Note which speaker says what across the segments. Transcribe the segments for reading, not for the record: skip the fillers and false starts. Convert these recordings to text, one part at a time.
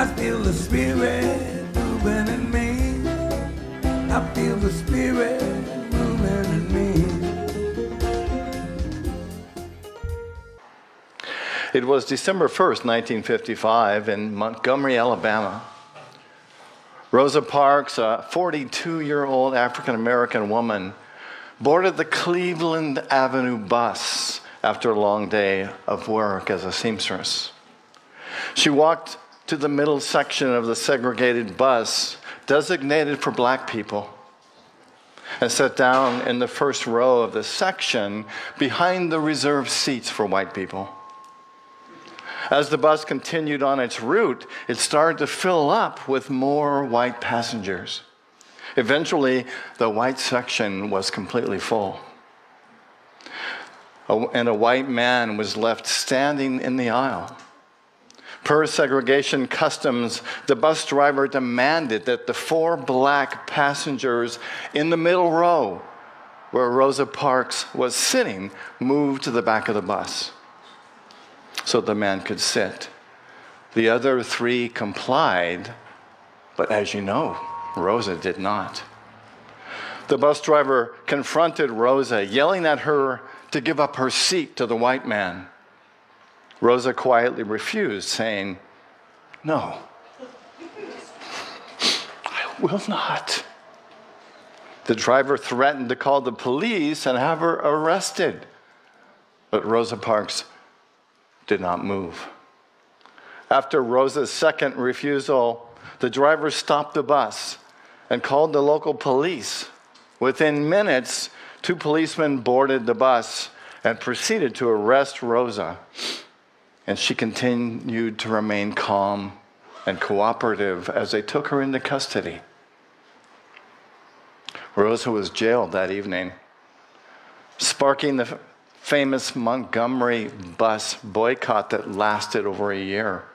Speaker 1: I feel the spirit moving in me. I feel the spirit moving in me.
Speaker 2: It was December 1st, 1955, in Montgomery, Alabama. Rosa Parks, a 42-year-old African-American woman, boarded the Cleveland Avenue bus after a long day of work as a seamstress. She walked to the middle section of the segregated bus designated for black people and sat down in the first row of the section behind the reserved seats for white people. As the bus continued on its route, it started to fill up with more white passengers. Eventually, the white section was completely full. And a white man was left standing in the aisle. Per segregation customs, the bus driver demanded that the 4 black passengers in the middle row, where Rosa Parks was sitting, move to the back of the bus so the man could sit. The other 3 complied, but as you know, Rosa did not. The bus driver confronted Rosa, yelling at her to give up her seat to the white man. Rosa quietly refused, saying, "No, I will not." The driver threatened to call the police and have her arrested, but Rosa Parks did not move. After Rosa's second refusal, the driver stopped the bus and called the local police. Within minutes, 2 policemen boarded the bus and proceeded to arrest Rosa. And she continued to remain calm and cooperative as they took her into custody. Rosa was jailed that evening, sparking the famous Montgomery bus boycott that lasted over a year.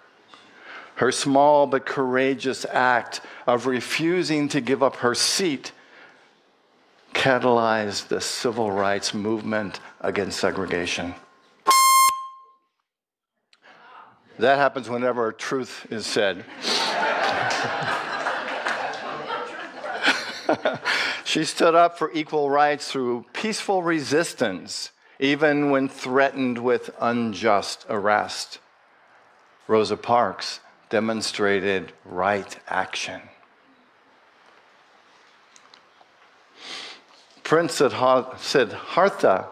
Speaker 2: Her small but courageous act of refusing to give up her seat catalyzed the civil rights movement against segregation. That happens whenever truth is said. She stood up for equal rights through peaceful resistance, even when threatened with unjust arrest. Rosa Parks demonstrated right action. Prince Siddhartha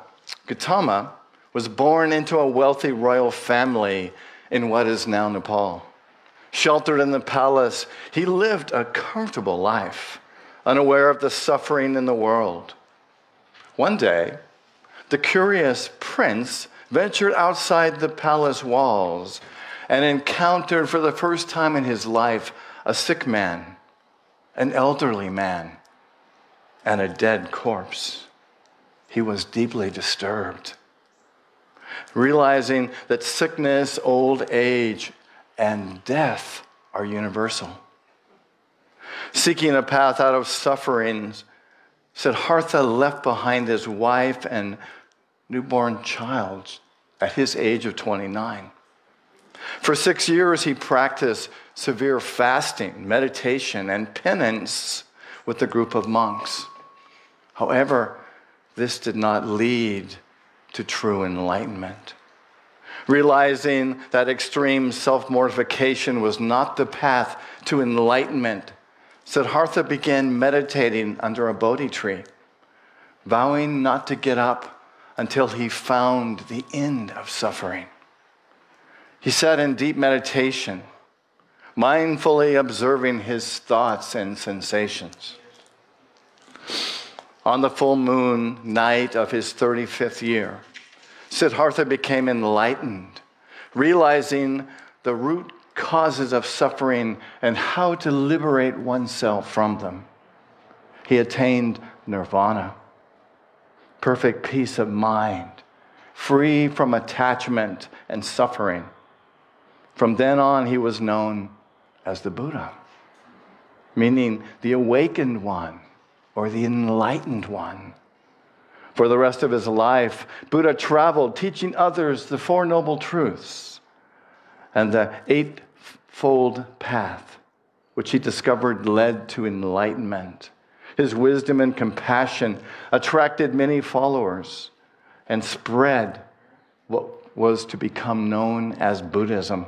Speaker 2: Gautama was born into a wealthy royal family in what is now Nepal. Sheltered in the palace, he lived a comfortable life, unaware of the suffering in the world. One day, the curious prince ventured outside the palace walls and encountered for the first time in his life a sick man, an elderly man, and a dead corpse. He was deeply disturbed, realizing that sickness, old age, and death are universal. Seeking a path out of suffering, Siddhartha left behind his wife and newborn child at his age of 29. For 6 years, he practiced severe fasting, meditation, and penance with a group of monks. However, this did not lead to true enlightenment. Realizing that extreme self-mortification was not the path to enlightenment, Siddhartha began meditating under a Bodhi tree, vowing not to get up until he found the end of suffering. He sat in deep meditation, mindfully observing his thoughts and sensations. On the full moon night of his 35th year, Siddhartha became enlightened, realizing the root causes of suffering and how to liberate oneself from them. He attained nirvana, perfect peace of mind, free from attachment and suffering. From then on, he was known as the Buddha, meaning the awakened one or the enlightened one. For the rest of his life, Buddha traveled teaching others the Four Noble Truths and the eightfold path, which he discovered led to enlightenment. His wisdom and compassion attracted many followers and spread what was to become known as Buddhism.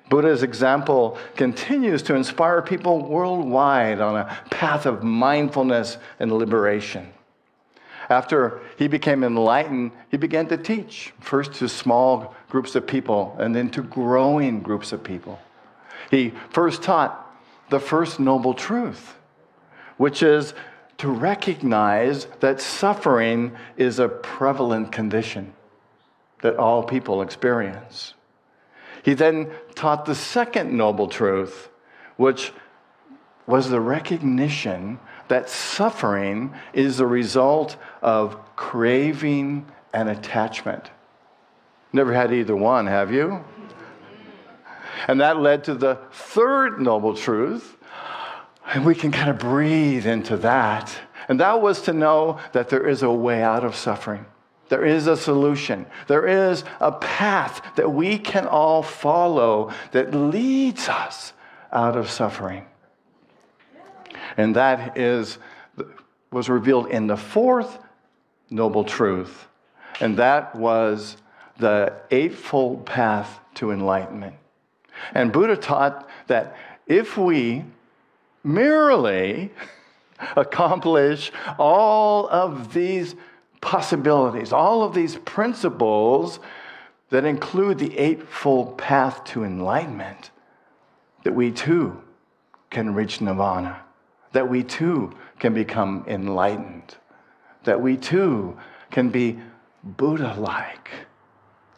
Speaker 2: Buddha's example continues to inspire people worldwide on a path of mindfulness and liberation. After he became enlightened, he began to teach, first to small groups of people and then to growing groups of people. He first taught the first noble truth, which is to recognize that suffering is a prevalent condition that all people experience. He then taught the second noble truth, which was the recognition that suffering is the result of craving and attachment. Never had either one, have you? And that led to the third noble truth, and we can kind of breathe into that. And that was to know that there is a way out of suffering. There is a solution. There is a path that we can all follow that leads us out of suffering. And that was revealed in the fourth noble truth, and that was the eightfold path to enlightenment. And Buddha taught that if we merely accomplish all of these possibilities, all of these principles that include the eightfold path to enlightenment, that we too can reach nirvana, that we too can become enlightened, that we too can be Buddha-like.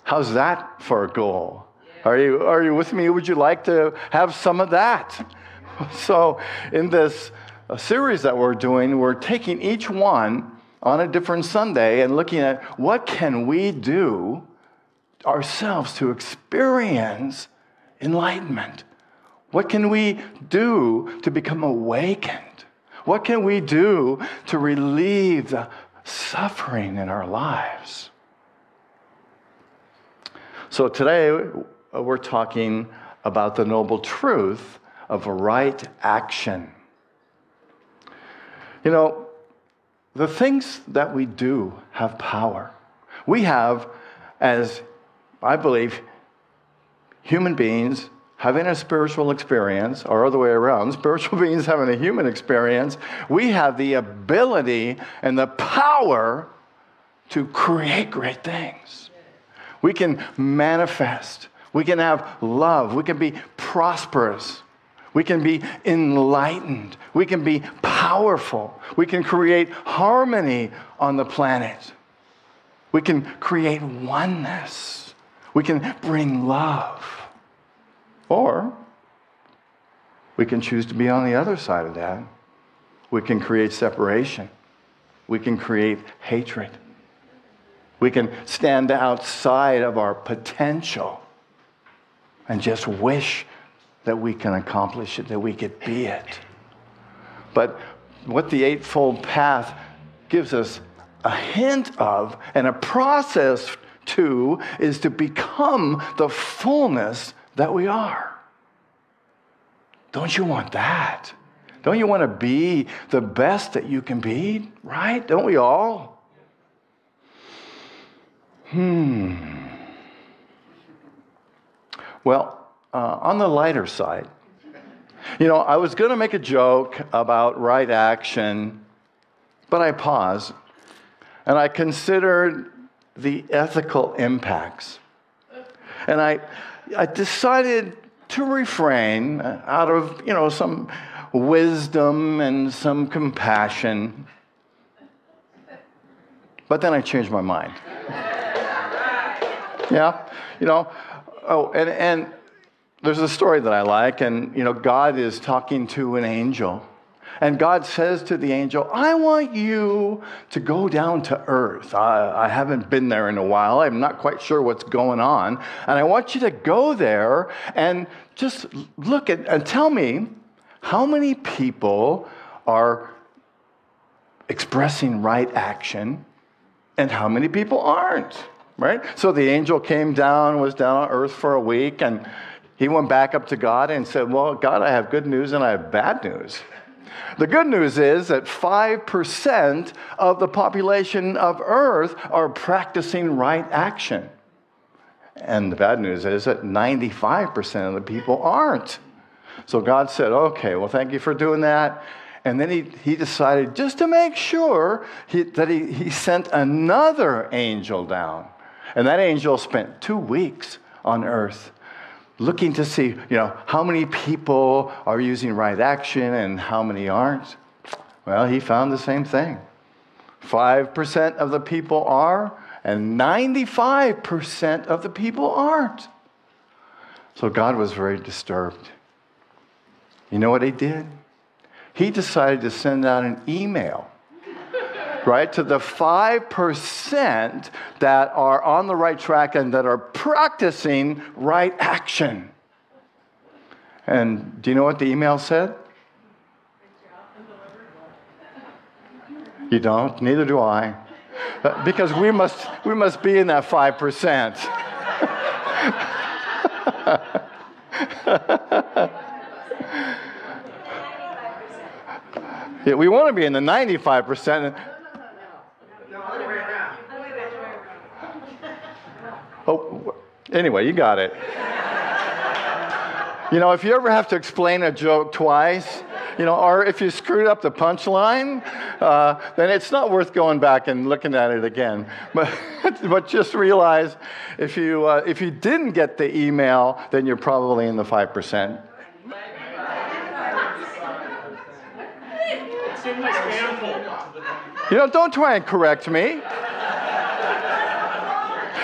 Speaker 2: How's that for a goal? Are you with me? Would you like to have some of that? So in this series that we're doing, we're taking each one on a different Sunday and looking at what can we do ourselves to experience enlightenment. What can we do to become awakened? What can we do to relieve the suffering in our lives? So today we're talking about the noble truth of right action. You know, the things that we do have power. We have, as I believe, human beings having a spiritual experience, or other way around, spiritual beings having a human experience, we have the ability and the power to create great things. We can manifest. We can have love. We can be prosperous. We can be enlightened. We can be powerful. We can create harmony on the planet. We can create oneness. We can bring love. Or we can choose to be on the other side of that. We can create separation. We can create hatred. We can stand outside of our potential and just wish that we can accomplish it, that we could be it. But what the Eightfold Path gives us a hint of and a process to is to become the fullness that we are. Don't you want that? Don't you want to be the best that you can be? Right? Don't we all? Well, on the lighter side, I was going to make a joke about right action, but I paused and I considered the ethical impacts. And I decided to refrain out of, some wisdom and some compassion. But then I changed my mind. Yeah, and there's a story that I like, and, God is talking to an angel. And God says to the angel, I want you to go down to earth. I haven't been there in a while. I'm not quite sure what's going on. And I want you to go there and just look at and tell me how many people are expressing right action and how many people aren't, right? So the angel came down, was down on earth for a week, and He went back up to God and said, well, God, I have good news and I have bad news. The good news is that 5% of the population of Earth are practicing right action. And the bad news is that 95% of the people aren't. So God said, okay, well, thank you for doing that. And then he decided, just to make sure, that he sent another angel down. And that angel spent 2 weeks on Earth looking to see, how many people are using right action and how many aren't. Well, he found the same thing. 5% of the people are, and 95% of the people aren't. So God was very disturbed. You know what he did? He decided to send out an email, right, to the 5% that are on the right track and that are practicing right action. And do you know what the email said? You don't? Neither do I. Because we must be in that 5%. Yeah, we want to be in the 95%. Oh, anyway, you got it. If you ever have to explain a joke twice, or if you screwed up the punchline, then it's not worth going back and looking at it again. But just realize if you didn't get the email, then you're probably in the 5%. Don't try and correct me.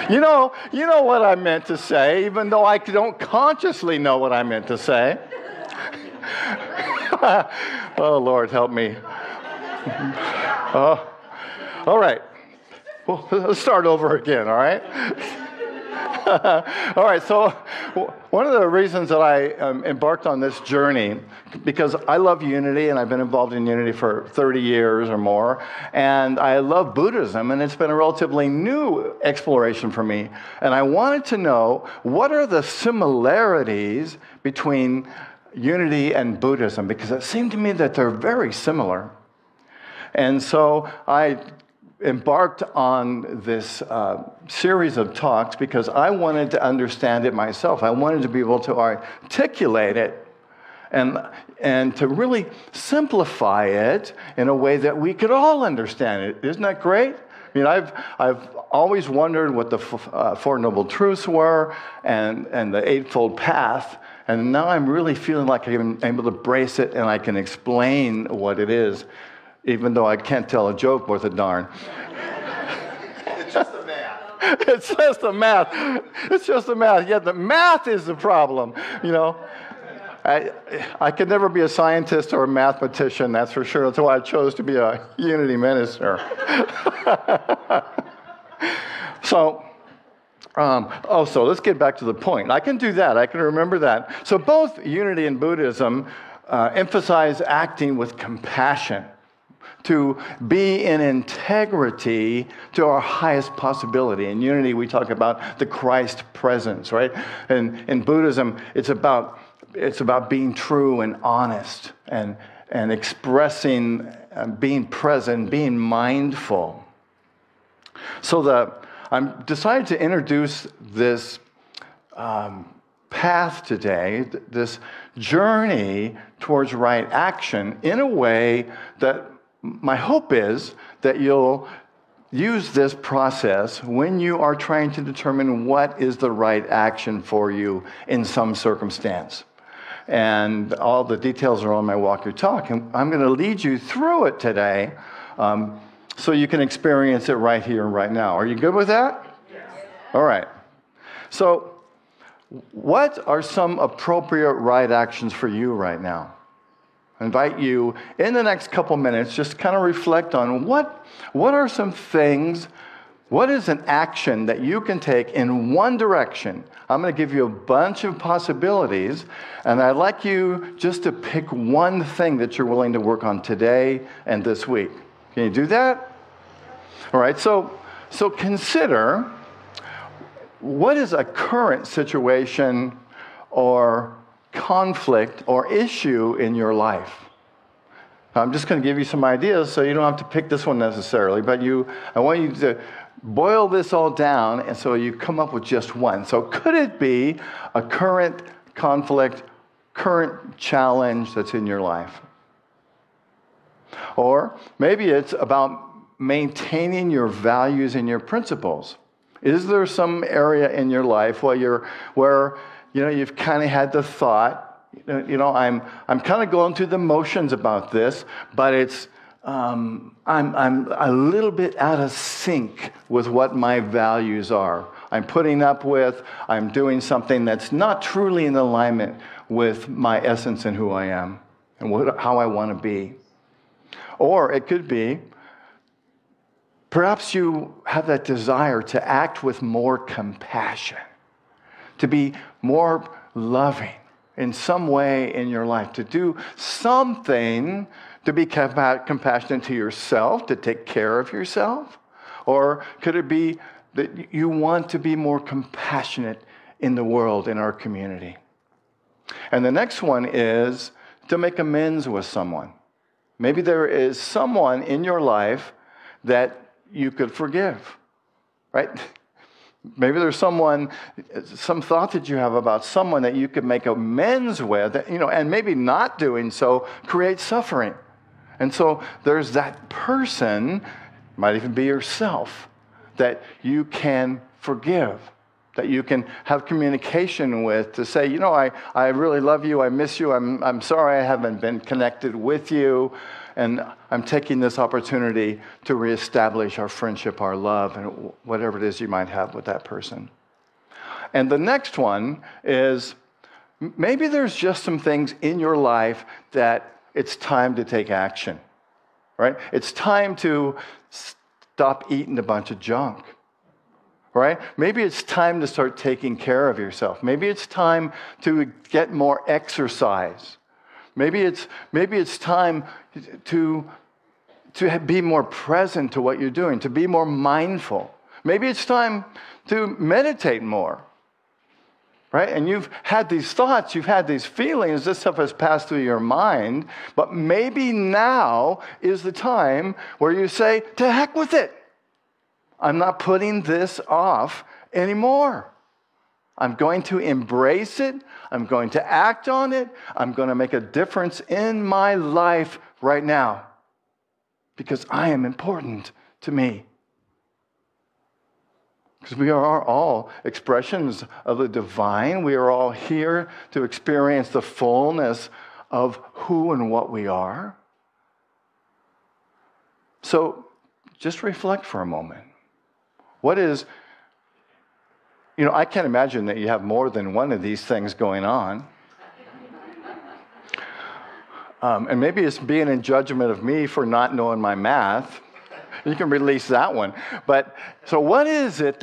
Speaker 2: You know what I meant to say, even though I don't consciously know what I meant to say. Oh, Lord, help me. All right. Well, let's start over again, all right? All right, so one of the reasons that I embarked on this journey, because I love unity, and I've been involved in unity for 30 years or more, and I love Buddhism, and it's been a relatively new exploration for me. And I wanted to know, what are the similarities between unity and Buddhism? Because it seemed to me that they're very similar. And so I embarked on this series of talks because I wanted to understand it myself. I wanted to be able to articulate it and to really simplify it in a way that we could all understand it. Isn't that great? I mean, I've always wondered what the Four Noble Truths were and the Eightfold Path, and now I'm really feeling like I'm able to brace it and I can explain what it is, even though I can't tell a joke worth a darn.
Speaker 3: It's just the math.
Speaker 2: It's just the math. It's just the math. Yeah, the math is the problem, I could never be a scientist or a mathematician, that's for sure. That's why I chose to be a unity minister. So let's get back to the point. I can do that. I can remember that. So both unity and Buddhism emphasize acting with compassion, to be in integrity to our highest possibility. In unity, we talk about the Christ presence, right? And in Buddhism, it's about being true and honest and expressing, being present, being mindful. So I'm decided to introduce this path today, this journey towards right action, in a way that my hope is that you'll use this process when you are trying to determine what is the right action for you in some circumstance. And all the details are on my Walk Your Talk. And I'm going to lead you through it today so you can experience it right here and right now. Are you good with that? Yes. All right. So what are some appropriate right actions for you right now? I invite you in the next couple minutes just kind of reflect on what are some things, what is an action that you can take in one direction. I'm going to give you a bunch of possibilities, and I'd like you just to pick one thing that you're willing to work on today and this week. Can you do that? All right, so consider, what is a current situation or conflict or issue in your life? I'm just going to give you some ideas so you don't have to pick this one necessarily, but I want you to boil this all down and so you come up with just one. So could it be a current conflict, current challenge that's in your life? Or maybe it's about maintaining your values and your principles. Is there some area in your life where you've kind of had the thought, I'm kind of going through the motions about this, but it's I'm a little bit out of sync with what my values are. I'm doing something that's not truly in alignment with my essence and who I am and how I want to be. Or it could be, perhaps you have that desire to act with more compassion, to be more loving in some way in your life, to do something to be compassionate to yourself, to take care of yourself? Or could it be that you want to be more compassionate in the world, in our community? And the next one is to make amends with someone. Maybe there is someone in your life that you could forgive, right? Maybe there's some thought that you have about someone that you could make amends with, and maybe not doing so creates suffering. And so there's that person, might even be yourself, that you can forgive, that you can have communication with to say, I really love you, I miss you, I'm sorry I haven't been connected with you, and I'm taking this opportunity to reestablish our friendship, our love, and whatever it is you might have with that person. And the next one is, maybe there's just some things in your life that it's time to take action, right? It's time to stop eating a bunch of junk, right? Maybe it's time to start taking care of yourself. Maybe it's time to get more exercise. Maybe it's time to be more present to what you're doing, to be more mindful. Maybe it's time to meditate more, right? And you've had these thoughts, you've had these feelings, this stuff has passed through your mind, but maybe now is the time where you say, to heck with it. I'm not putting this off anymore. I'm going to embrace it. I'm going to act on it. I'm going to make a difference in my life right now because I am important to me. Because we are all expressions of the divine. We are all here to experience the fullness of who and what we are. So just reflect for a moment. What is... I can't imagine that you have more than one of these things going on. And maybe it's being in judgment of me for not knowing my math. You can release that one. But so what is it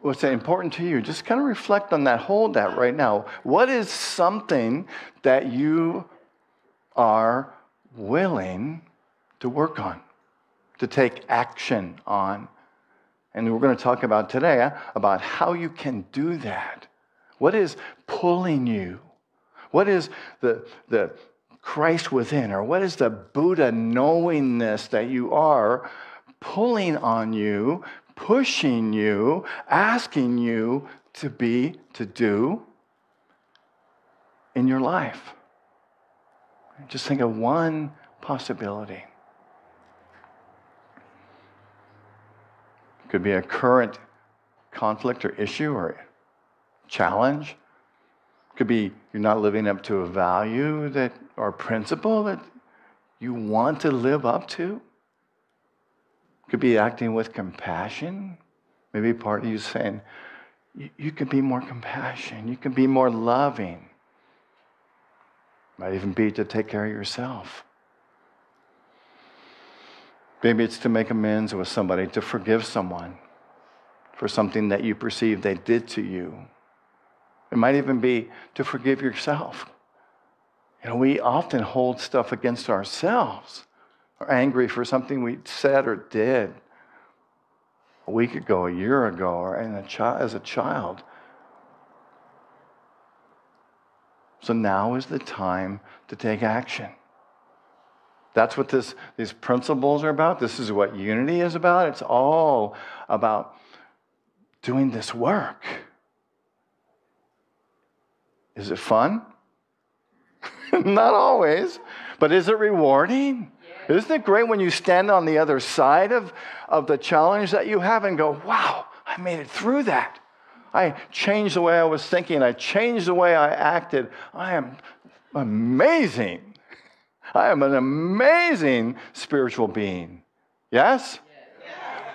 Speaker 2: what's important to you? Just kind of reflect on that. Hold that right now. What is something that you are willing to work on, to take action on? And we're going to talk about today about how you can do that. What is pulling you? What is the Christ within? Or what is the Buddha knowingness that you are pulling on you, pushing you, asking you to do in your life? Just think of one possibility. Could be a current conflict or issue or challenge. Could be you're not living up to a value or principle that you want to live up to. Could be acting with compassion. Maybe part of you saying, you can be more compassionate. You can be more loving. Might even be to take care of yourself. Maybe it's to make amends with somebody, to forgive someone for something that you perceive they did to you. It might even be to forgive yourself. We often hold stuff against ourselves. We're angry for something we said or did a week ago, a year ago, or as a child. So now is the time to take action. That's what these principles are about. This is what unity is about. It's all about doing this work. Is it fun? Not always. But is it rewarding? Yeah. Isn't it great when you stand on the other side of the challenge that you have and go, wow, I made it through that. I changed the way I was thinking. I changed the way I acted. I am amazing. I am an amazing spiritual being. Yes?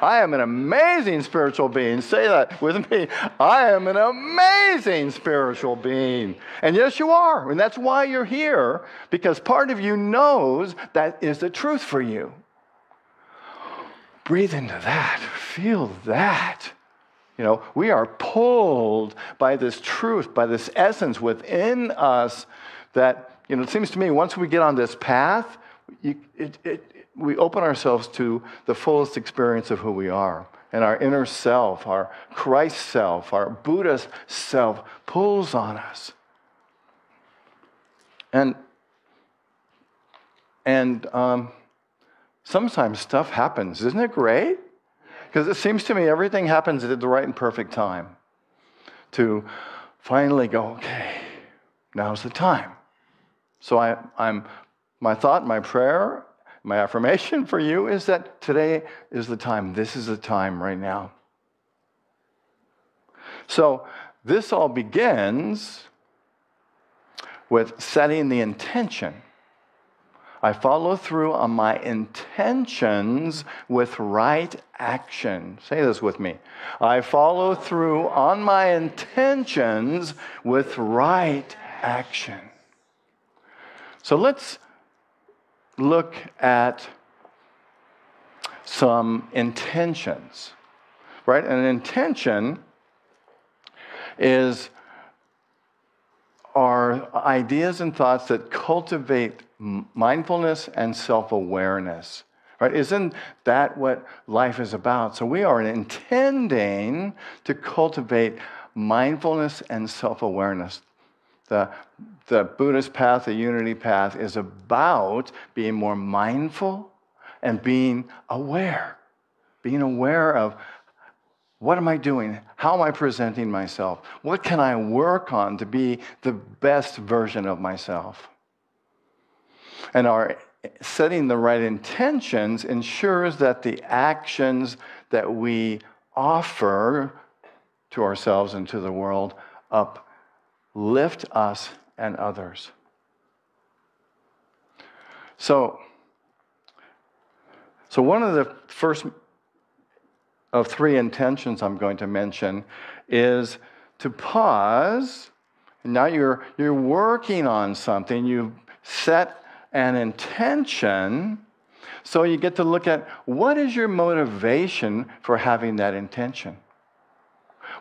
Speaker 2: I am an amazing spiritual being. Say that with me. I am an amazing spiritual being. And yes, you are. And that's why you're here, because part of you knows that is the truth for you. Breathe into that. Feel that. You know, we are pulled by this truth, by this essence within us that, you know, it seems to me once we get on this path, we open ourselves to the fullest experience of who we are. And our inner self, our Christ self, our Buddha self pulls on us. And sometimes stuff happens. Isn't it great? Because it seems to me everything happens at the right and perfect time to finally go, okay, now's the time. So my thought, my prayer, my affirmation for you is that today is the time. This is the time right now. So this all begins with setting the intention. I follow through on my intentions with right action. Say this with me. I follow through on my intentions with right action. So let's look at some intentions, right? An intention is our ideas and thoughts that cultivate mindfulness and self-awareness, right? Isn't that what life is about? So we are intending to cultivate mindfulness and self-awareness. The Buddhist path, the unity path, is about being more mindful and being aware of what am I doing? How am I presenting myself? What can I work on to be the best version of myself? And our setting the right intentions ensures that the actions that we offer to ourselves and to the world uplift us and others. So one of the first of three intentions I'm going to mention is to pause. Now you're working on something. You've set an intention. So you get to look at what is your motivation for having that intention?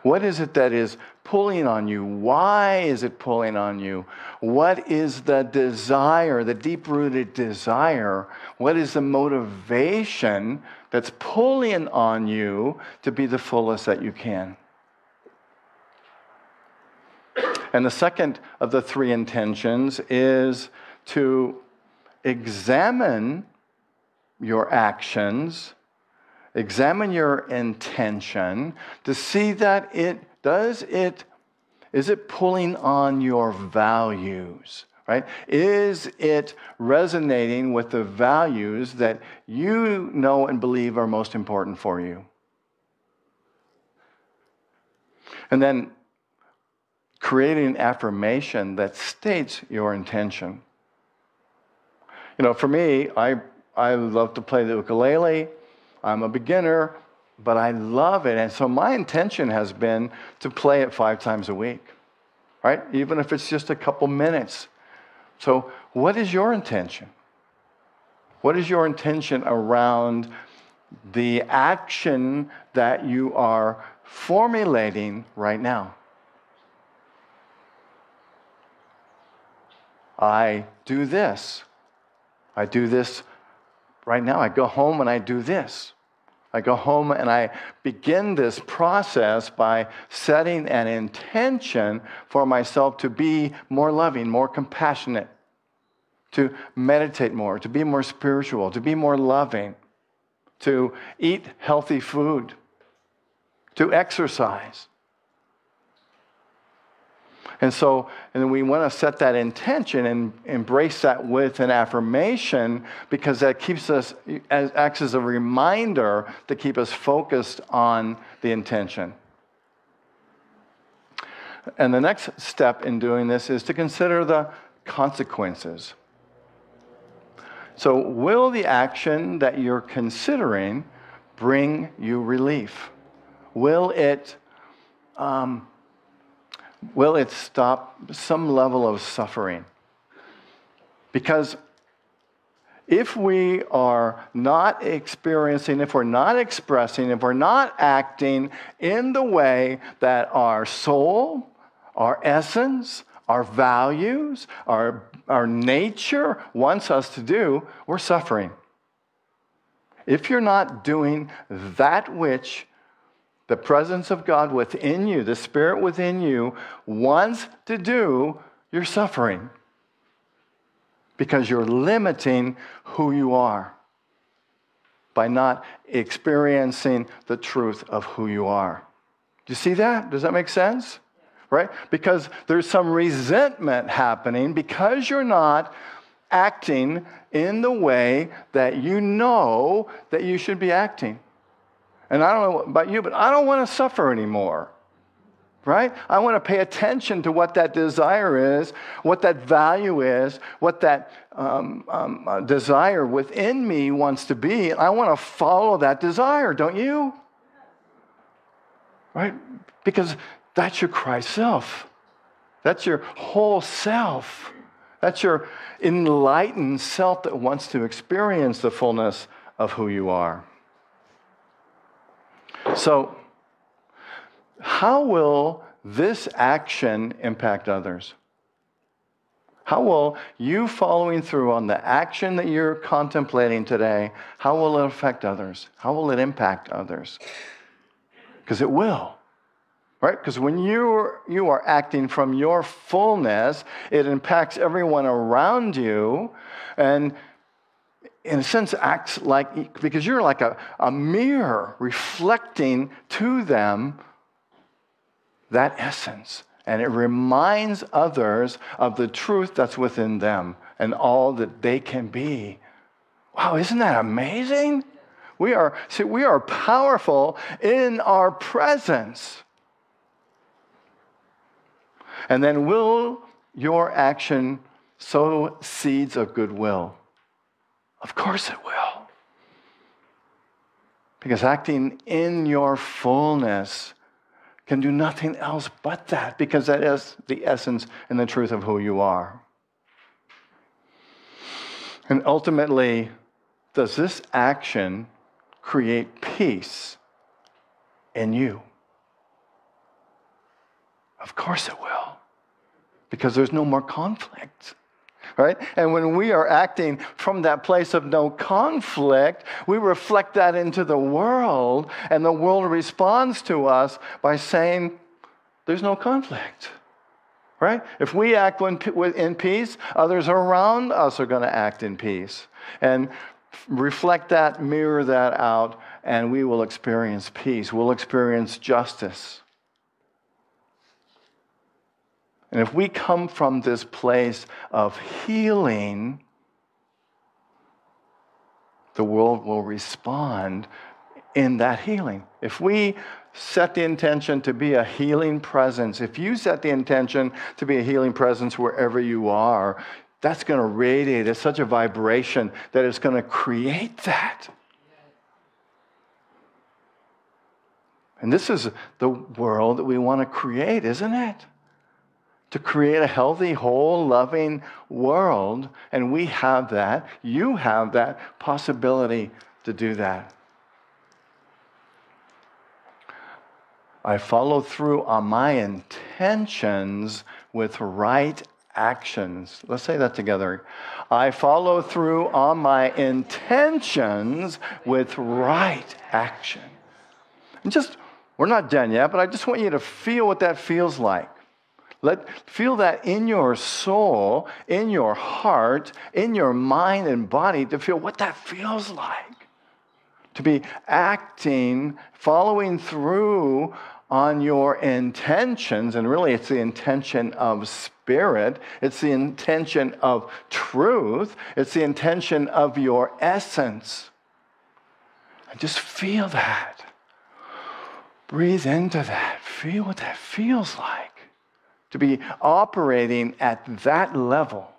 Speaker 2: What is it that is pulling on you? Why is it pulling on you? What is the desire, the deep-rooted desire? What is the motivation that's pulling on you to be the fullest that you can? And the second of the three intentions is to examine your actions, examine your intention to see that is it pulling on your values, right? Is it resonating with the values that you know and believe are most important for you? And then creating an affirmation that states your intention. You know, for me, I love to play the ukulele. I'm a beginner, but I love it. And so my intention has been to play it 5 times a week, right? Even if it's just a couple minutes. So what is your intention? What is your intention around the action that you are formulating right now? I do this. I do this right now. I go home and I do this. I go home and I begin this process by setting an intention for myself to be more loving, more compassionate, to meditate more, to be more spiritual, to be more loving, to eat healthy food, to exercise. And then we want to set that intention and embrace that with an affirmation, because that keeps us, acts as a reminder to keep us focused on the intention. And the next step in doing this is to consider the consequences. So, will the action that you're considering bring you relief? Will it stop some level of suffering? Because if we are not experiencing, if we're not expressing, if we're not acting in the way that our soul, our essence, our values, our nature wants us to do, we're suffering. If you're not doing that which the presence of God within you, the Spirit within you, wants to do, you're suffering. Because you're limiting who you are by not experiencing the truth of who you are. Do you see that? Does that make sense? Right? Because there's some resentment happening because you're not acting in the way that you know that you should be acting. And I don't know about you, but I don't want to suffer anymore. Right? I want to pay attention to what that desire is, what that value is, what that desire within me wants to be. And I want to follow that desire, don't you? Right? Because that's your Christ self. That's your whole self. That's your enlightened self that wants to experience the fullness of who you are. So, how will this action impact others? How will you following through on the action that you're contemplating today, how will it affect others? How will it impact others? Because it will. Right? Because when you are acting from your fullness, it impacts everyone around you, and in a sense acts like, because you're like a mirror reflecting to them that essence. And it reminds others of the truth that's within them and all that they can be. Wow, isn't that amazing? We are powerful in our presence. And then will your action sow seeds of goodwill? Of course it will. Because acting in your fullness can do nothing else but that, because that is the essence and the truth of who you are. And ultimately, does this action create peace in you? Of course it will, because there's no more conflict. Right? And when we are acting from that place of no conflict, we reflect that into the world, and the world responds to us by saying, there's no conflict. Right? If we act in peace, others around us are going to act in peace. And reflect that, mirror that out, and we will experience peace. We'll experience justice. And if we come from this place of healing, the world will respond in that healing. If we set the intention to be a healing presence, if you set the intention to be a healing presence wherever you are, that's going to radiate. It's such a vibration that it's going to create that. And this is the world that we want to create, isn't it? To create a healthy, whole, loving world. And we have that. You have that possibility to do that. I follow through on my intentions with right actions. Let's say that together. I follow through on my intentions with right action. And we're not done yet, but I just want you to feel what that feels like. Feel that in your soul, in your heart, in your mind and body, to feel what that feels like. To be acting, following through on your intentions, and really it's the intention of spirit, it's the intention of truth, it's the intention of your essence. And just feel that. Breathe into that. Feel what that feels like. To be operating at that level.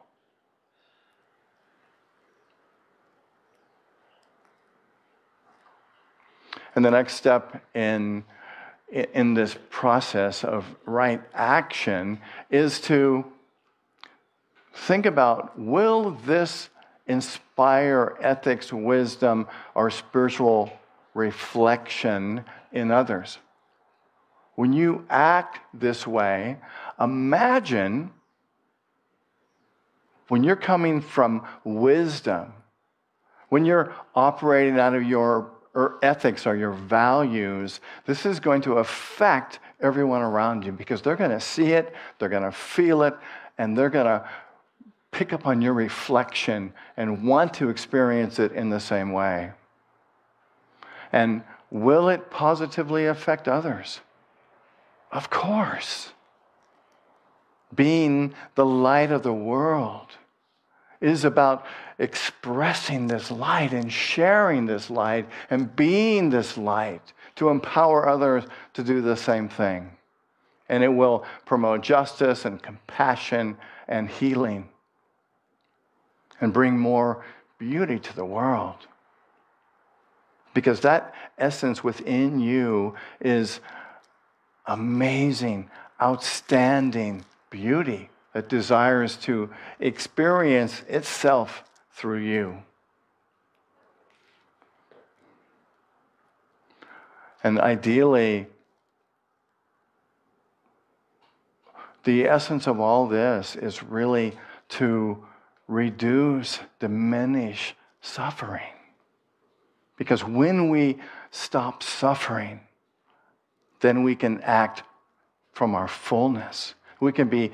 Speaker 2: And the next step in this process of right action is to think about, will this inspire ethics, wisdom, or spiritual reflection in others? When you act this way, imagine when you're coming from wisdom, when you're operating out of your ethics or your values, this is going to affect everyone around you because they're going to see it, they're going to feel it, and they're going to pick up on your reflection and want to experience it in the same way. And will it positively affect others? Of course. Being the light of the world is about expressing this light and sharing this light and being this light to empower others to do the same thing. And it will promote justice and compassion and healing and bring more beauty to the world. Because that essence within you is amazing, outstanding beauty that desires to experience itself through you. And ideally, the essence of all this is really to diminish suffering. Because when we stop suffering, then we can act from our fullness. We can be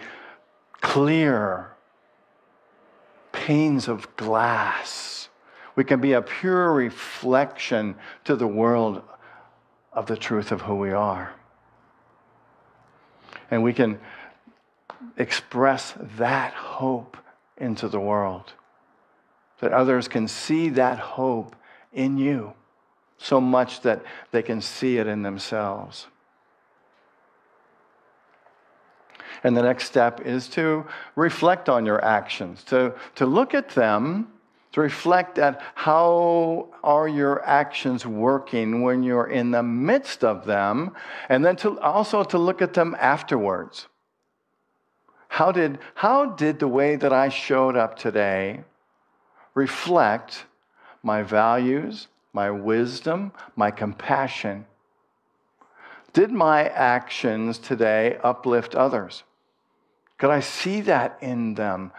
Speaker 2: clear panes of glass. We can be a pure reflection to the world of the truth of who we are. And we can express that hope into the world, that others can see that hope in you so much that they can see it in themselves. And the next step is to reflect on your actions, to look at them, to reflect at how are your actions working when you're in the midst of them, and then also to look at them afterwards. How did the way that I showed up today reflect my values, my wisdom, my compassion? Did my actions today uplift others? Could I see that in them,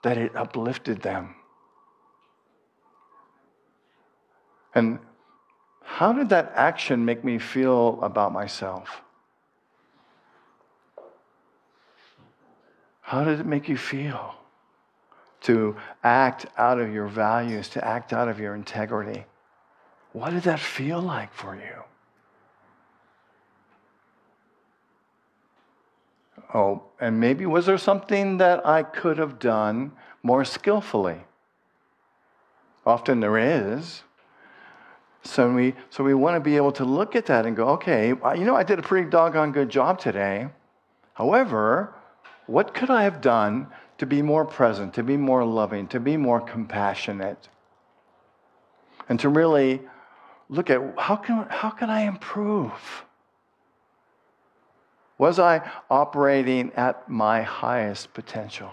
Speaker 2: that it uplifted them? And how did that action make me feel about myself? How did it make you feel to act out of your values, to act out of your integrity? What did that feel like for you? Oh, and maybe was there something that I could have done more skillfully? Often there is. So we want to be able to look at that and go, okay, I did a pretty doggone good job today. However, what could I have done to be more present, to be more loving, to be more compassionate? And to really look at how can I improve? Was I operating at my highest potential?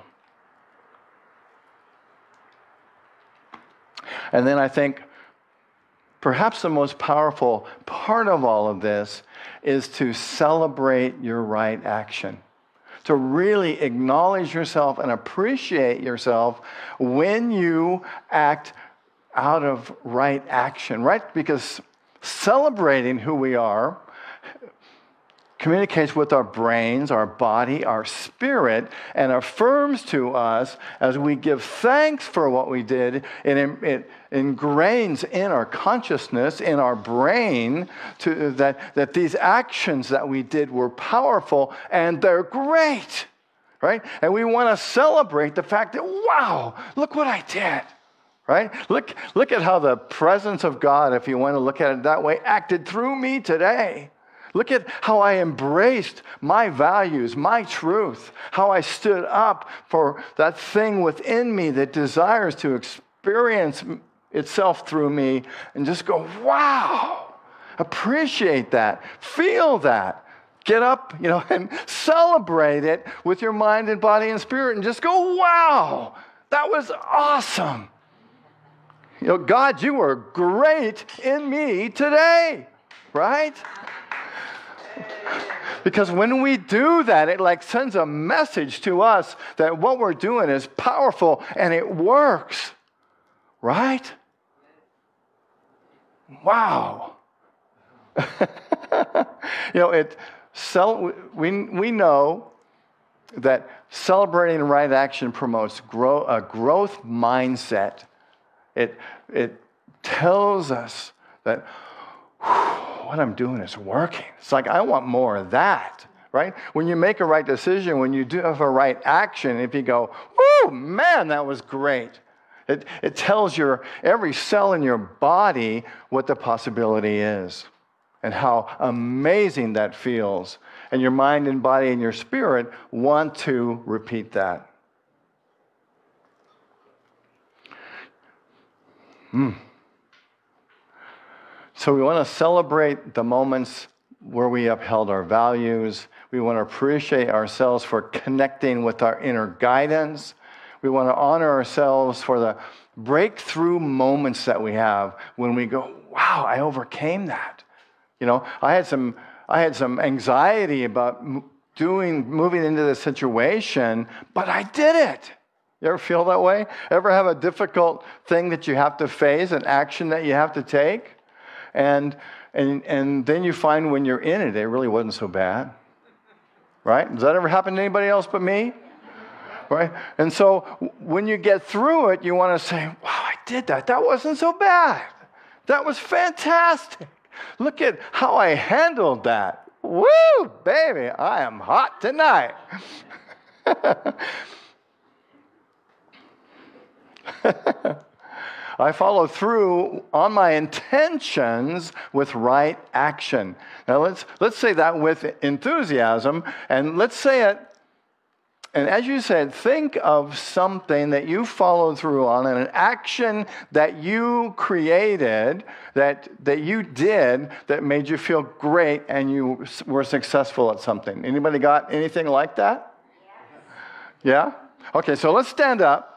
Speaker 2: And then I think perhaps the most powerful part of all of this is to celebrate your right action. to really acknowledge yourself and appreciate yourself when you act out of right action, right? Because celebrating who we are communicates with our brains, our body, our spirit, and affirms to us as we give thanks for what we did. It ingrains in our consciousness, in our brain, that these actions that we did were powerful and they're great, right? And we want to celebrate the fact that, wow, look what I did. Right? Look at how the presence of God, if you want to look at it that way, acted through me today. Look at how I embraced my values, my truth, how I stood up for that thing within me that desires to experience itself through me, and just go, wow, appreciate that, feel that. Get up, and celebrate it with your mind and body and spirit, and just go, wow, that was awesome. God, you were great in me today, right? Because when we do that, it sends a message to us that what we're doing is powerful and it works, right? Wow. We know that celebrating right action promotes a growth mindset. It tells us that what I'm doing is working. It's like, I want more of that, right? When you make a right decision, when you do have a right action, if you go, whoo, man, that was great. It tells every cell in your body what the possibility is and how amazing that feels. And your mind and body and your spirit want to repeat that. So we want to celebrate the moments where we upheld our values. We want to appreciate ourselves for connecting with our inner guidance. We want to honor ourselves for the breakthrough moments that we have when we go, wow, I overcame that. I had some anxiety about moving into this situation, but I did it. You ever feel that way? Ever have a difficult thing that you have to face, an action that you have to take? And then you find when you're in it, it really wasn't so bad. Right? Does that ever happen to anybody else but me? Right? And so when you get through it, you want to say, wow, I did that. That wasn't so bad. That was fantastic. Look at how I handled that. Woo, baby, I am hot tonight. I follow through on my intentions with right action. Now let's say that with enthusiasm, and let's say it. And as you said, think of something that you followed through on, and an action that you created, that you did, that made you feel great, and you were successful at something. Anybody got anything like that? Yeah? Okay, so let's stand up.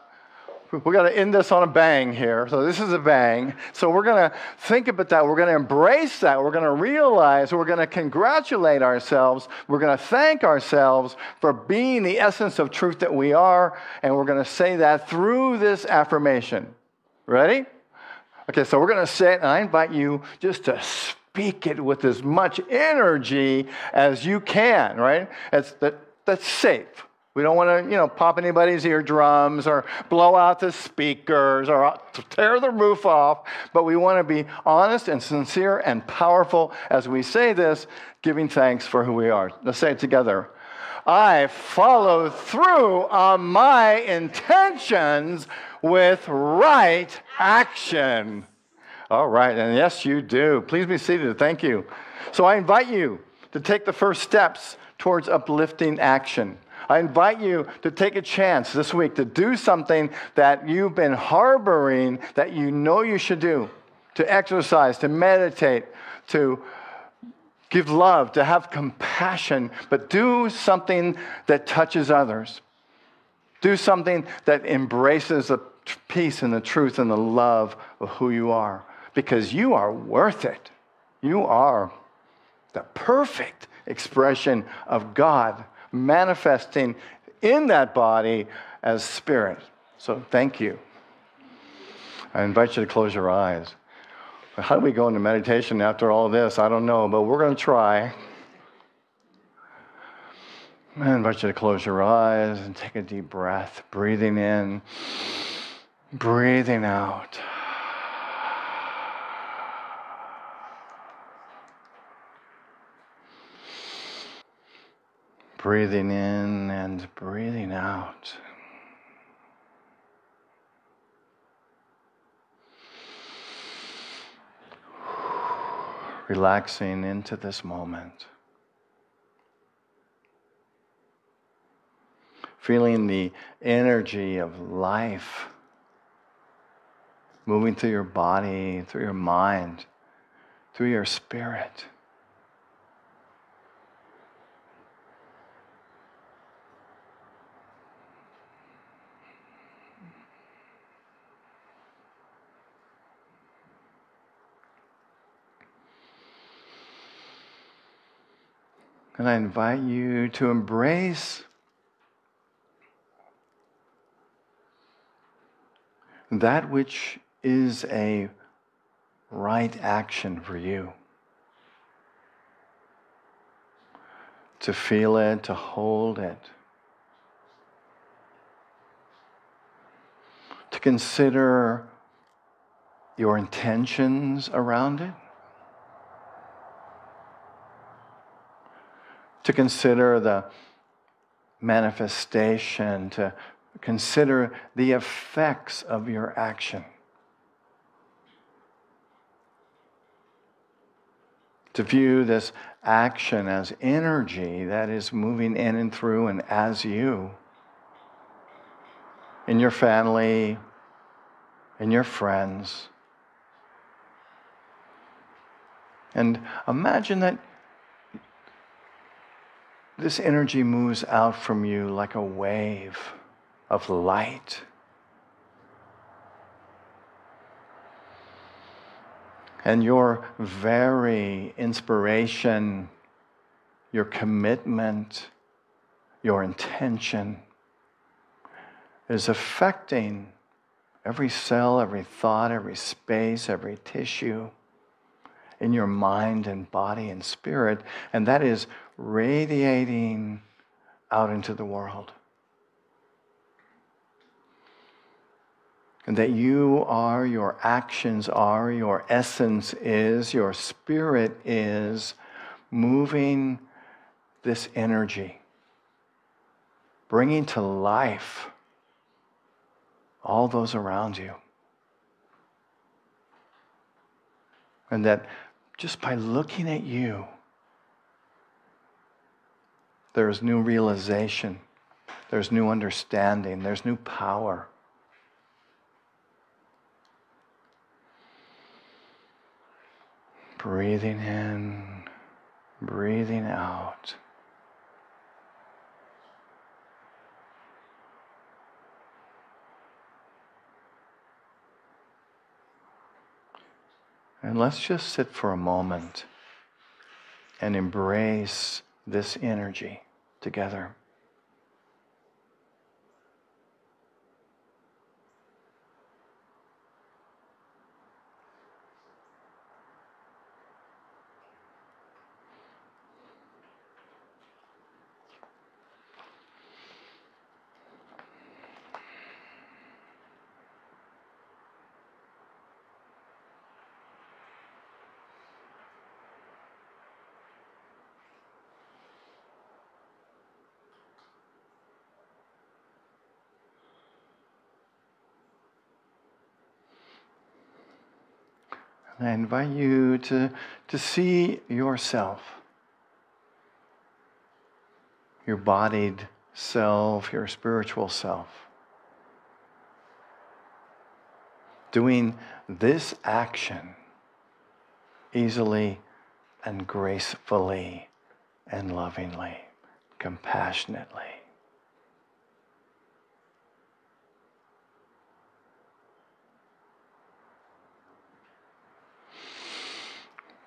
Speaker 2: We're going to end this on a bang here. So this is a bang. So we're going to think about that. We're going to embrace that. We're going to realize, we're going to congratulate ourselves. We're going to thank ourselves for being the essence of truth that we are. And we're going to say that through this affirmation. Ready? Okay, so we're going to say it, and I invite you just to speak it with as much energy as you can, right? That's safe. We don't want to, pop anybody's eardrums or blow out the speakers or tear the roof off. But we want to be honest and sincere and powerful as we say this, giving thanks for who we are. Let's say it together. I follow through on my intentions with right action. All right, and yes, you do. Please be seated. Thank you. So I invite you to take the first steps towards uplifting action. I invite you to take a chance this week to do something that you've been harboring that you know you should do, to exercise, to meditate, to give love, to have compassion, but do something that touches others. Do something that embraces the peace and the truth and the love of who you are, because you are worth it. You are the perfect expression of God, manifesting in that body as spirit. So thank you. I invite you to close your eyes. How do we go into meditation after all this? I don't know, but we're going to try. I invite you to close your eyes and take a deep breath, breathing in, breathing out. Breathing in and breathing out. Relaxing into this moment. Feeling the energy of life moving through your body, through your mind, through your spirit. And I invite you to embrace that which is a right action for you. To feel it, to hold it. To consider your intentions around it. To consider the manifestation, to consider the effects of your action. To view this action as energy that is moving in and through and as you, in your family, in your friends. And imagine that this energy moves out from you like a wave of light. And your very inspiration, your commitment, your intention is affecting every cell, every thought, every space, every tissue in your mind and body and spirit, and that is radiating out into the world. And that you are, your actions are, your essence is, your spirit is moving this energy, bringing to life all those around you. And that just by looking at you, there's new realization, there's new understanding, there's new power. Breathing in, breathing out. And let's just sit for a moment and embrace this energy together. And I invite you to see yourself, your bodied self, your spiritual self, doing this action easily and gracefully and lovingly, compassionately.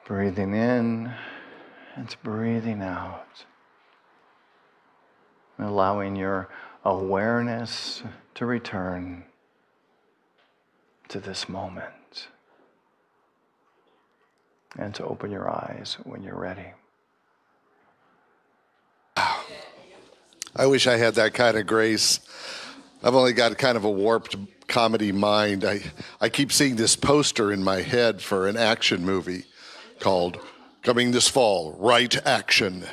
Speaker 2: Breathing in and breathing out. and allowing your awareness to return to this moment and to open your eyes when you're ready.
Speaker 4: I wish I had that kind of grace. I've only got kind of a warped comedy mind. I keep seeing this poster in my head for an action movie called Coming This Fall, Right Action,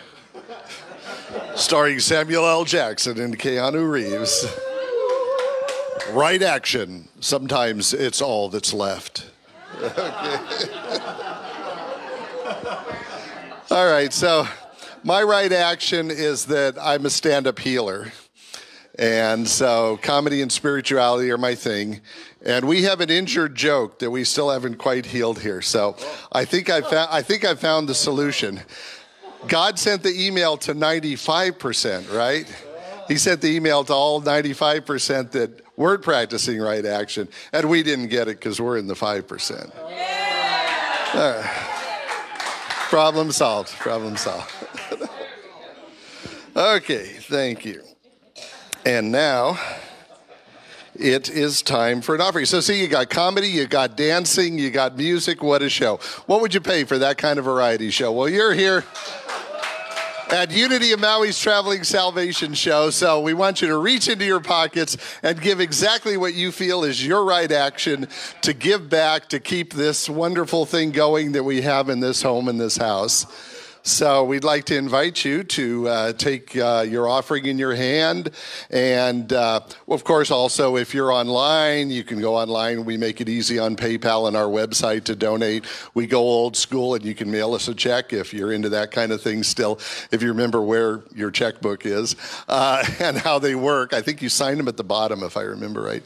Speaker 4: starring Samuel L. Jackson and Keanu Reeves. Right action. Sometimes it's all that's left. Okay. All right, so my right action is that I'm a stand-up healer. And so comedy and spirituality are my thing. And we have an injured joke that we still haven't quite healed here. So I think I found the solution. God sent the email to 95%, right? He sent the email to all 95% that weren't practicing right action. And we didn't get it because we're in the 5%. All right. Problem solved. Problem solved. Okay, thank you. And now it is time for an offering. So see, you got comedy, you got dancing, you got music. What a show. What would you pay for that kind of variety show? Well, you're here at Unity of Maui's Traveling Salvation Show. So we want you to reach into your pockets and give exactly what you feel is your right action to give back, to keep this wonderful thing going that we have in this home, in this house. So we'd like to invite you to take your offering in your hand. And, of course, also, if you're online, you can go online. We make it easy on PayPal and our website to donate. We go old school, and you can mail us a check if you're into that kind of thing still, if you remember where your checkbook is and how they work. I think you signed them at the bottom, if I remember right.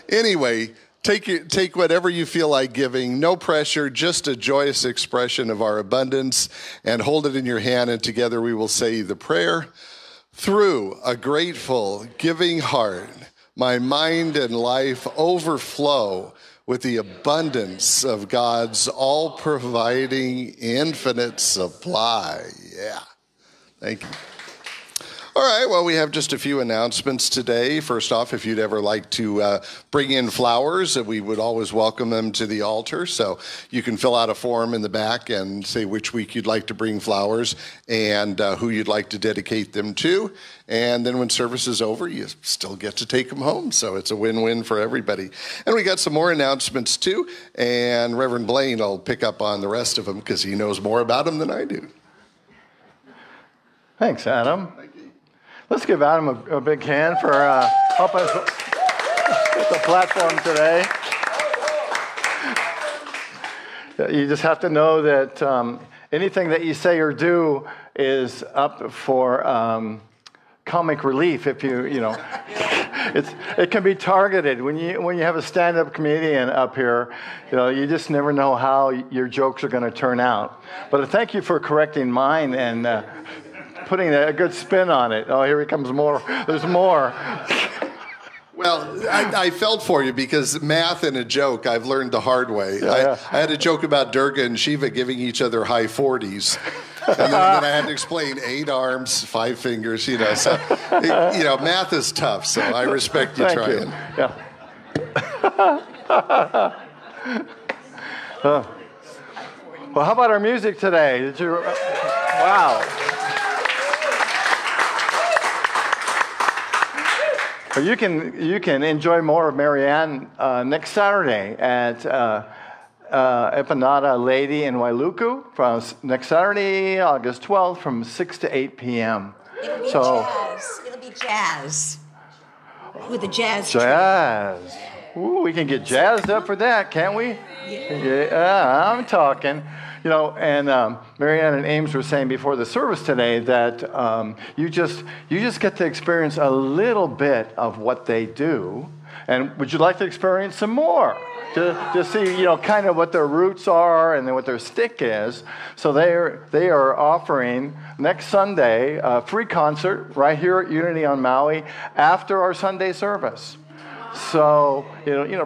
Speaker 4: Anyway, Take whatever you feel like giving, no pressure, just a joyous expression of our abundance, and hold it in your hand, and together we will say the prayer. Through a grateful, giving heart, my mind and life overflow with the abundance of God's all-providing, infinite supply. Yeah. Thank you. All right, well, we have just a few announcements today. First off, if you'd ever like to bring in flowers, we would always welcome them to the altar. So you can fill out a form in the back and say which week you'd like to bring flowers and who you'd like to dedicate them to. And then when service is over, you still get to take them home. So it's a win-win for everybody. And we got some more announcements, too. And Reverend Blaine will pick up on the rest of them because he knows more about them than I do.
Speaker 2: Thanks, Adam. Let's give Adam a big hand for helping us with the platform today. You just have to know that anything that you say or do is up for comic relief. If you know, it can be targeted when you have a stand-up comedian up here. You know, you just never know how your jokes are going to turn out. But thank you for correcting mine and putting a good spin on it. Oh, here he comes more. There's more.
Speaker 4: Well, I felt for you because math and a joke I've learned the hard way.
Speaker 2: Yeah.
Speaker 4: I had a joke about Durga and Shiva giving each other high 40s. And then I had to explain 8 arms, 5 fingers, you know. So, math is tough, so I respect you trying.
Speaker 2: Yeah. Well, how about our music today? Wow. You can enjoy more of Marianne next Saturday at Empanada Lady in Wailuku from next Saturday, August 12th, from 6 to 8 p.m.
Speaker 5: It'll be jazz. It'll be jazz with a jazz.
Speaker 2: Jazz. Ooh, we can get jazzed up for that, can't we? Yeah, I'm talking. You know, and Marianne and Ames were saying before the service today that you just get to experience a little bit of what they do. And would you like to experience some more? To see, kind of what their roots are and then what their stick is. So they are offering next Sunday a free concert right here at Unity on Maui after our Sunday service. So,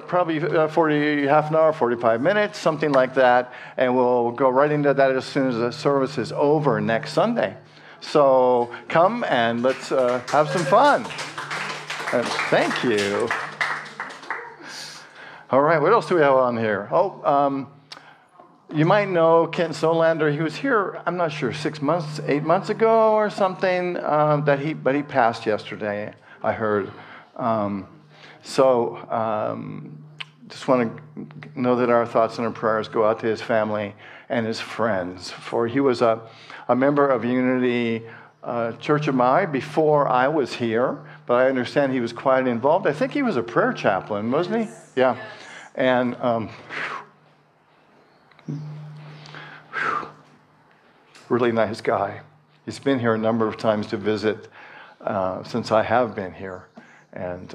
Speaker 2: probably half an hour, 45 minutes, something like that. And we'll go right into that as soon as the service is over next Sunday. So come and let's have some fun. And thank you. All right, what else do we have on here? You might know Kent Solander. He was here, I'm not sure, 8 months ago or something, but he passed yesterday, I heard. Just want to know that our thoughts and our prayers go out to his family and his friends. For he was a member of Unity Church of Maui before I was here, but I understand he was quite involved. I think he was a prayer chaplain, wasn't he? Yeah. And really nice guy. He's been here a number of times to visit since I have been here, and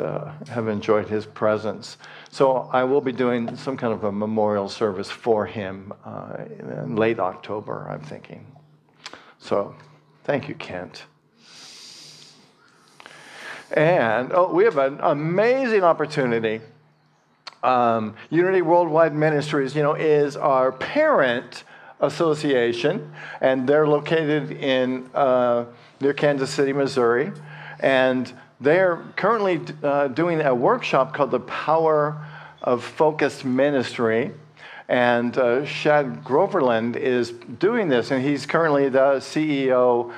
Speaker 2: have enjoyed his presence. So I will be doing some kind of a memorial service for him in late October, I'm thinking. So thank you, Kent. And we have an amazing opportunity. Unity Worldwide Ministries, is our parent association, and they're located in near Kansas City, Missouri, and they're currently doing a workshop called The Power of Focused Ministry, and Shad Groverland is doing this, and he's currently the CEO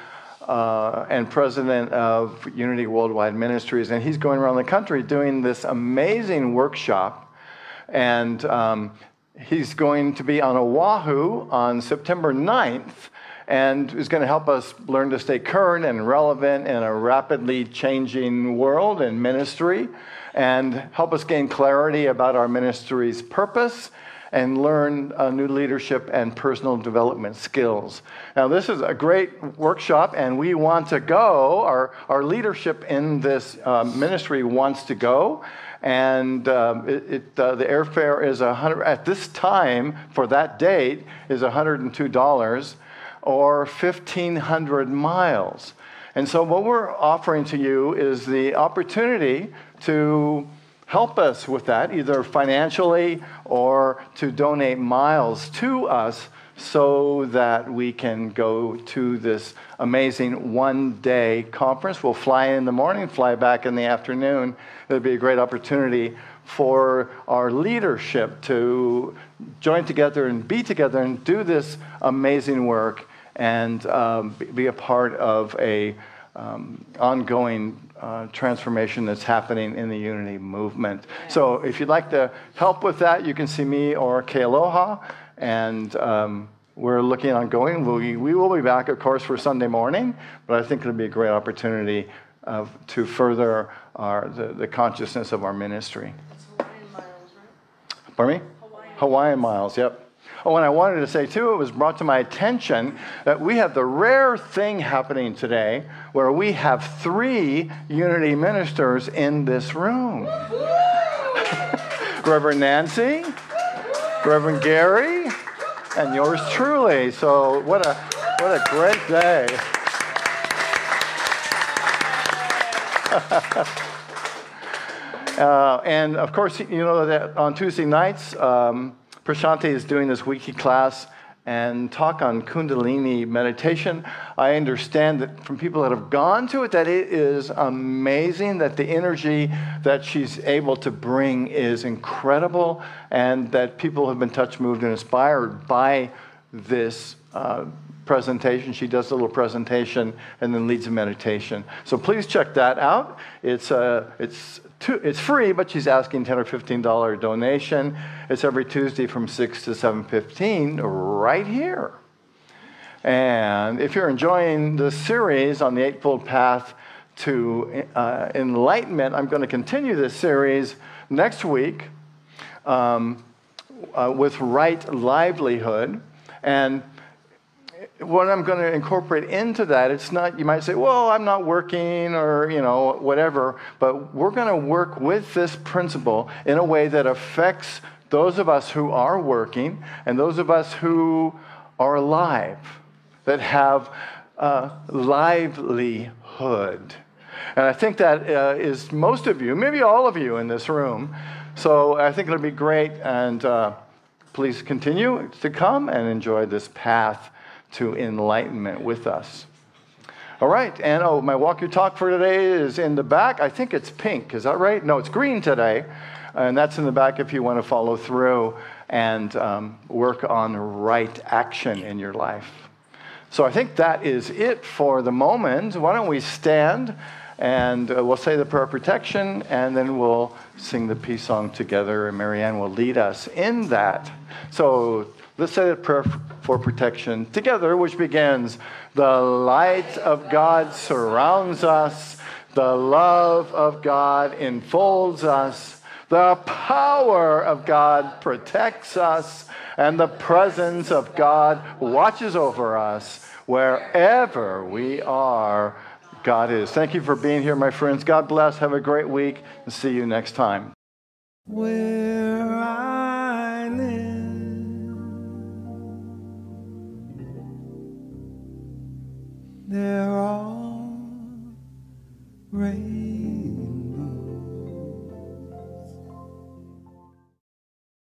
Speaker 2: and president of Unity Worldwide Ministries, and he's going around the country doing this amazing workshop, and he's going to be on Oahu on September 9th, and is going to help us learn to stay current and relevant in a rapidly changing world and ministry, and help us gain clarity about our ministry's purpose and learn new leadership and personal development skills. Now, this is a great workshop, and we want to go. Our leadership in this ministry wants to go, and the airfare is $100 at this time for that date is $102. Or 1,500 miles. And so what we're offering to you is the opportunity to help us with that, either financially or to donate miles to us so that we can go to this amazing one-day conference. We'll fly in the morning, fly back in the afternoon. It'll be a great opportunity for our leadership to join together and be together and do this amazing work and be a part of a ongoing transformation that's happening in the Unity movement. So if you'd like to help with that, you can see me or Kealoha, and we're looking on going. We will be back, of course, for Sunday morning, but I think it'll be a great opportunity to further the consciousness of our ministry.
Speaker 6: It's Hawaiian miles, right?
Speaker 2: Pardon me? Hawaiian miles, yep. Oh, and I wanted to say, too, it was brought to my attention that we have the rare thing happening today where we have 3 Unity ministers in this room. Reverend Nancy, Reverend Gary, and yours truly. So what a great day. And, of course, you know that on Tuesday nights, Prashanti is doing this weekly class and talk on Kundalini meditation. I understand that from people that have gone to it that it is amazing, that the energy that she's able to bring is incredible, and that people have been touched, moved, and inspired by this presentation. She does a little presentation and then leads a meditation. So please check that out. It's free, but she's asking $10 or $15 donation. It's every Tuesday from 6 to 7:15 right here. And if you're enjoying this series on the Eightfold Path to Enlightenment, I'm going to continue this series next week with right livelihood. And what I'm going to incorporate into that, it's not, you might say, well, I'm not working or, whatever, but we're going to work with this principle in a way that affects those of us who are working and those of us who are alive, that have livelihood. And I think that is most of you, maybe all of you in this room. So I think it'll be great, and please continue to come and enjoy this path to enlightenment with us. All right, and my walk your talk for today is in the back. I think it's pink, is that right? No, it's green today, and that's in the back if you want to follow through and work on right action in your life. So I think that is it for the moment. Why don't we stand and we'll say the prayer of protection, and then we'll sing the peace song together, and Marianne will lead us in that. So let's say the prayer for protection together, which begins, the light of God surrounds us, the love of God enfolds us, the power of God protects us, and the presence of God watches over us wherever we are. God is. Thank you for being here, my friends. God bless. Have a great week, and see you next time.
Speaker 1: Where I live, there are rain.